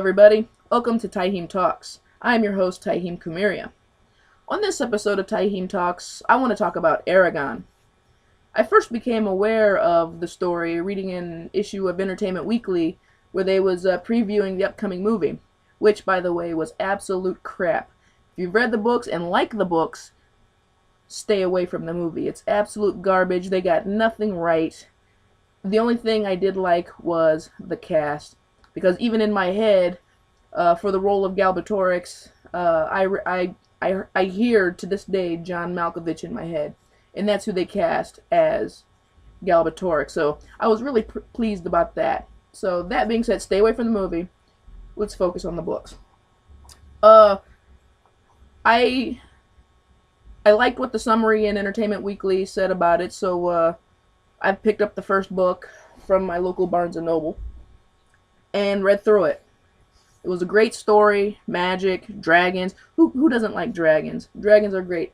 everybody. Welcome to Tyheam Talks. I am your host, Tyheam Kumiria. On this episode of Tyheam Talks, I want to talk about Eragon. I first became aware of the story reading an issue of Entertainment Weekly where they was previewing the upcoming movie, which, by the way, was absolute crap. If you've read the books and like the books, stay away from the movie. It's absolute garbage. They got nothing right. The only thing I did like was the cast, because even in my head, for the role of Galbatorix, I hear to this day John Malkovich in my head, and that's who they cast as Galbatorix. So I was really pleased about that. So that being said, stay away from the movie. Let's focus on the books. I liked what the summary in Entertainment Weekly said about it, so I've picked up the first book from my local Barnes & Noble and read through it. It was a great story, magic, dragons. Who doesn't like dragons? Dragons are great.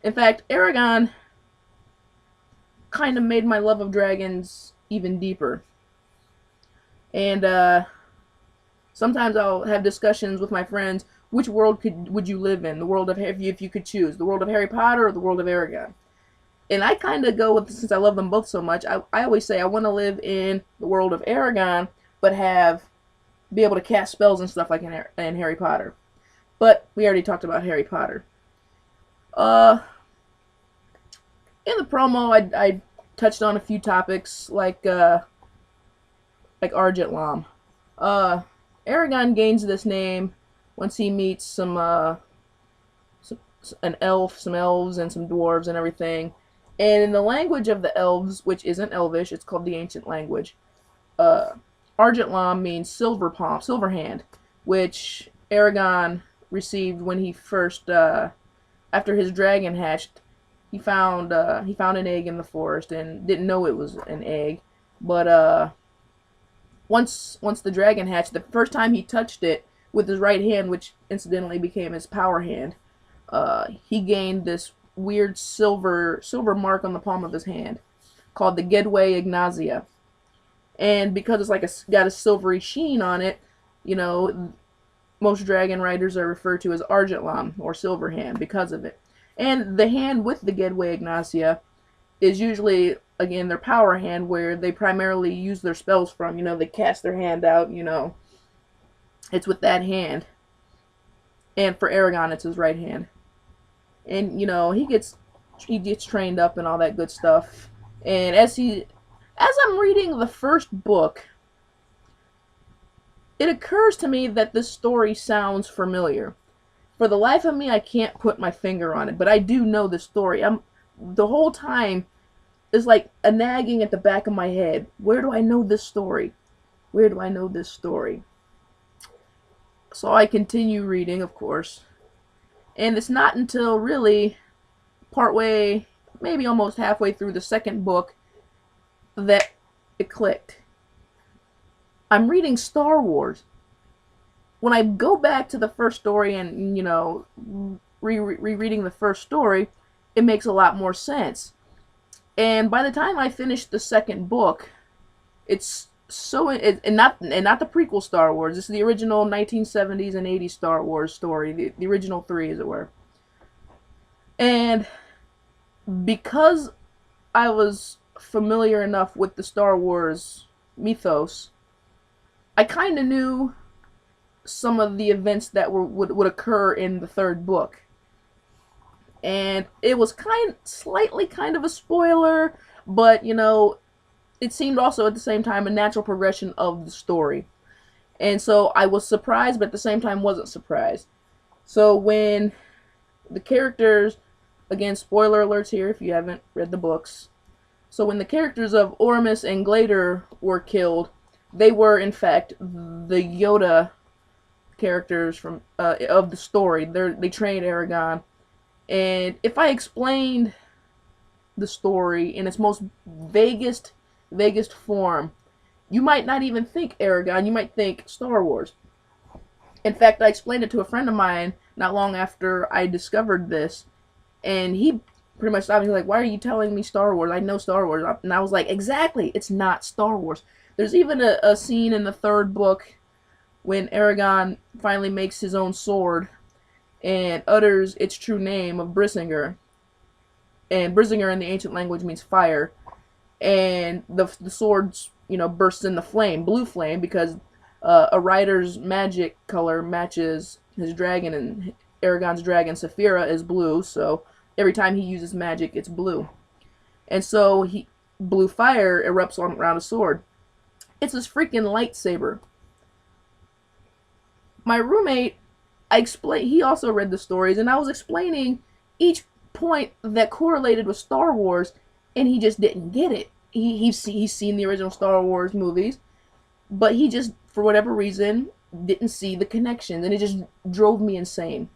In fact, Eragon kind of made my love of dragons even deeper. And sometimes I'll have discussions with my friends. Which world would you live in? The world of, if you could choose, the world of Harry Potter or the world of Eragon? And I kind of go with, since I love them both so much, I always say I want to live in the world of Eragon, but be able to cast spells and stuff like in Harry Potter. But we already talked about Harry Potter. In the promo, I touched on a few topics like Argent Lam. Eragon gains this name once he meets an elf, some elves, and some dwarves and everything. And in the language of the elves, which isn't Elvish, it's called the Ancient Language, Argent Lam means silver palm, silver hand, which Eragon received when he first, after his dragon hatched. He found an egg in the forest and didn't know it was an egg. But once the dragon hatched, the first time he touched it with his right hand, which incidentally became his power hand, he gained this weird silver mark on the palm of his hand called the Gedway Ignazia. And because it's like got a silvery sheen on it, you know, most dragon riders are referred to as Argent Lam or Silver Hand because of it. And the hand with the Gedway Ignazia is usually, again, their power hand, where they primarily use their spells from. You know, they cast their hand out, you know. It's with that hand. And for Eragon, it's his right hand. And, you know, he gets trained up and all that good stuff. And as I'm reading the first book, it occurs to me that this story sounds familiar. For the life of me, I can't put my finger on it, but I do know the story. The whole time is like a nagging at the back of my head. Where do I know this story? Where do I know this story? So I continue reading, of course. And it's not until really partway, maybe almost halfway through the second book, that it clicked. I'm reading Star Wars. When I go back to the first story and, you know, rereading the first story, it makes a lot more sense. And by the time I finished the second book, it's and not the prequel Star Wars. This is the original 1970s and 80s Star Wars story, the original three, as it were. And because I was familiar enough with the Star Wars mythos, I kind of knew some of the events that would occur in the third book. And it was slightly kind of a spoiler, but, you know, it seemed also at the same time a natural progression of the story. And so I was surprised, but at the same time wasn't surprised. So when the characters, again, spoiler alerts here if you haven't read the books. So when the characters of Ormus and Glader were killed, they were in fact the Yoda characters from of the story. They trained Eragon. And if I explained the story in its most vaguest form, you might not even think Eragon, you might think Star Wars. In fact, I explained it to a friend of mine not long after I discovered this, and he pretty much stopped me like, why are you telling me Star Wars? I know Star Wars. And I was like, exactly, it's not Star Wars. There's even a scene in the third book when Eragon finally makes his own sword and utters its true name of Brissinger. And Brissinger in the ancient language means fire. And the sword, bursts into flame, blue flame, because a rider's magic color matches his dragon, and Eragon's dragon, Saphira, is blue, so every time he uses magic, it's blue. And so blue fire erupts around his sword. It's this freaking lightsaber. My roommate, he also read the stories, and I was explaining each point that correlated with Star Wars, and he just didn't get it. He's seen the original Star Wars movies, but he just, for whatever reason, didn't see the connections, and it just drove me insane.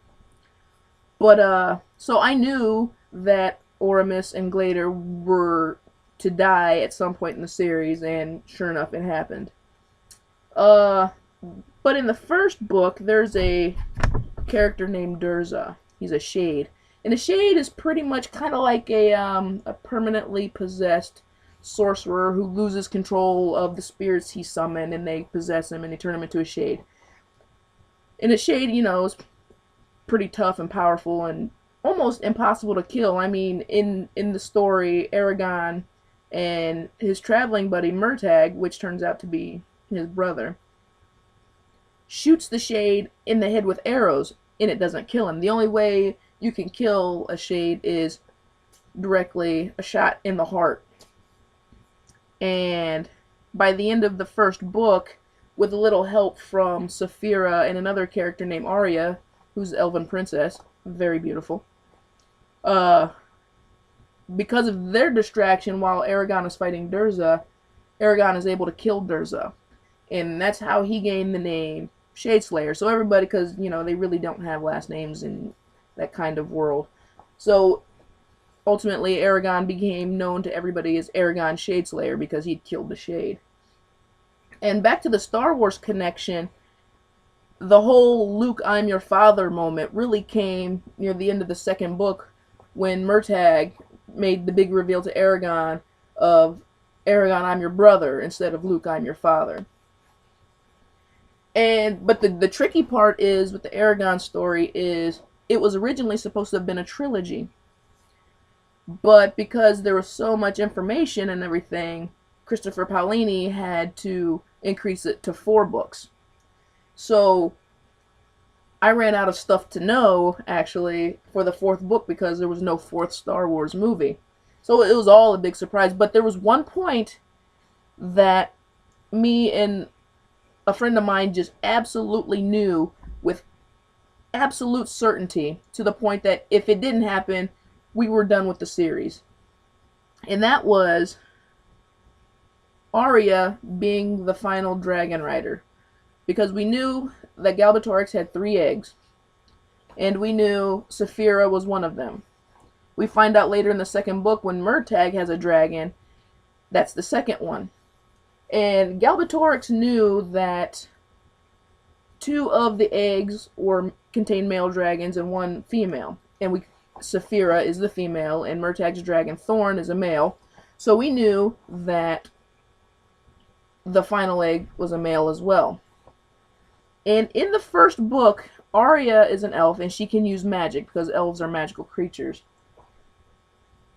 But, so I knew that Oramis and Glader were to die at some point in the series, and sure enough, it happened. But in the first book, there's a character named Durza. He's a Shade. And a Shade is pretty much kind of like a permanently possessed sorcerer who loses control of the spirits he summoned, and they possess him, and they turn him into a Shade. And a Shade, is pretty tough and powerful and almost impossible to kill. I mean, in the story, Eragon and his traveling buddy Murtagh, which turns out to be his brother, shoots the Shade in the head with arrows, and it doesn't kill him. The only way you can kill a Shade is directly a shot in the heart. And by the end of the first book, with a little help from Saphira and another character named Arya, who's an elven princess, very beautiful, because of their distraction while Eragon is fighting Durza, Eragon is able to kill Durza. And that's how he gained the name Shadeslayer. So everybody, because, they really don't have last names in that kind of world. So ultimately, Eragon became known to everybody as Eragon Shadeslayer because he'd killed the Shade. And back to the Star Wars connection, the whole Luke, I'm your father moment really came near the end of the second book when Murtagh made the big reveal to Eragon of Eragon, I'm your brother, instead of Luke, I'm your father. But the tricky part is with the Eragon story is it was originally supposed to have been a trilogy. But because there was so much information and everything, Christopher Paolini had to increase it to 4 books. So I ran out of stuff to know, actually, for the 4th book because there was no 4th Star Wars movie. So it was all a big surprise. But there was one point that me and a friend of mine just absolutely knew with absolute certainty, to the point that if it didn't happen, we were done with the series. And that was Arya being the final dragon rider. Because we knew that Galbatorix had 3 eggs. And we knew Saphira was one of them. We find out later in the second book when Murtagh has a dragon, that's the second one. And Galbatorix knew that 2 of the eggs contained male dragons and 1 female. And Saphira is the female, and Murtagh's dragon Thorn is a male. So we knew that the final egg was a male as well. And in the first book, Arya is an elf, and she can use magic because elves are magical creatures.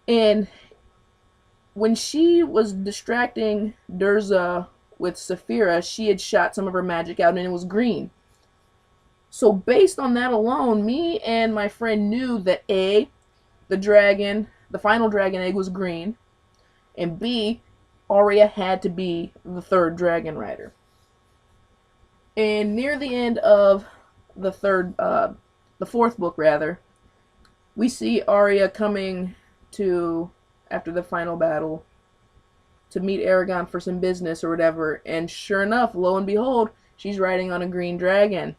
And when she was distracting Durza with Saphira, she had shot some of her magic out, and it was green. So based on that alone, me and my friend knew that A, the final dragon egg was green, and B, Arya had to be the 3rd dragon rider. And near the end of the 4th book rather, we see Arya coming to, after the final battle, to meet Eragon for some business or whatever, and sure enough, lo and behold, she's riding on a green dragon.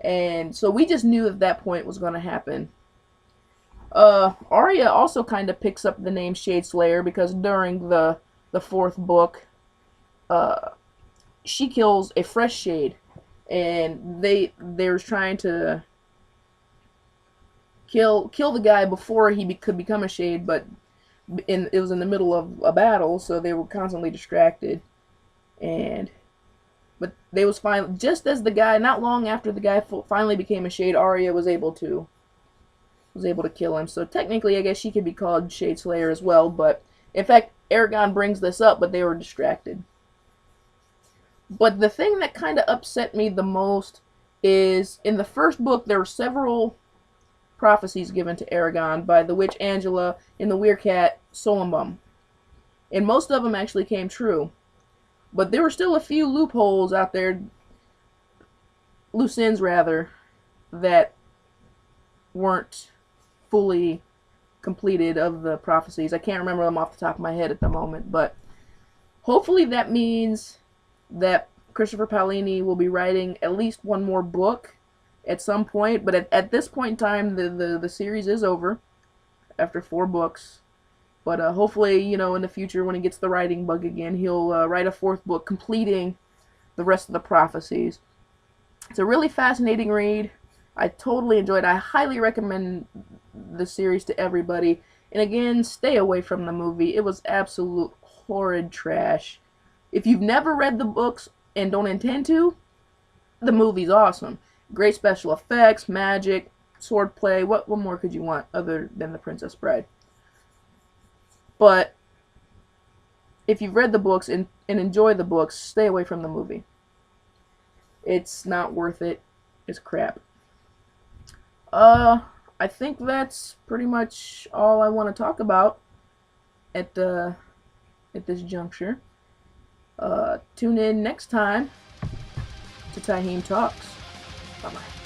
And so we just knew at that point was going to happen. Arya also kind of picks up the name Shadeslayer because during the 4th book, she kills a fresh Shade, and they were trying to kill the guy before he could become a Shade, but it was in the middle of a battle, so they were constantly distracted. And But they was finally, just as the guy, not long after the guy finally became a Shade, Arya was able to kill him. So technically, I guess she could be called Shade Slayer as well. But in fact, Eragon brings this up, but they were distracted. But the thing that kind of upset me the most is in the first book there were several prophecies given to Eragon by the witch Angela and the weircat Solembum, and most of them actually came true. But there were still a few loopholes out there, loose ends rather, that weren't fully completed of the prophecies. I can't remember them off the top of my head at the moment, but hopefully that means that Christopher Paolini will be writing at least one more book at some point. But at this point in time, the series is over after 4 books. But hopefully, you know, in the future, when he gets the writing bug again, he'll write a 4th book completing the rest of the prophecies. It's a really fascinating read. I totally enjoyed it. I highly recommend the series to everybody. And again, stay away from the movie. It was absolute horrid trash. If you've never read the books and don't intend to, the movie's awesome. Great special effects, magic, swordplay. What more could you want other than The Princess Bride? But if you've read the books and enjoy the books, stay away from the movie. It's not worth it. It's crap. I think that's pretty much all I want to talk about at this juncture. Tune in next time to Tyheam Talks. Bye-bye.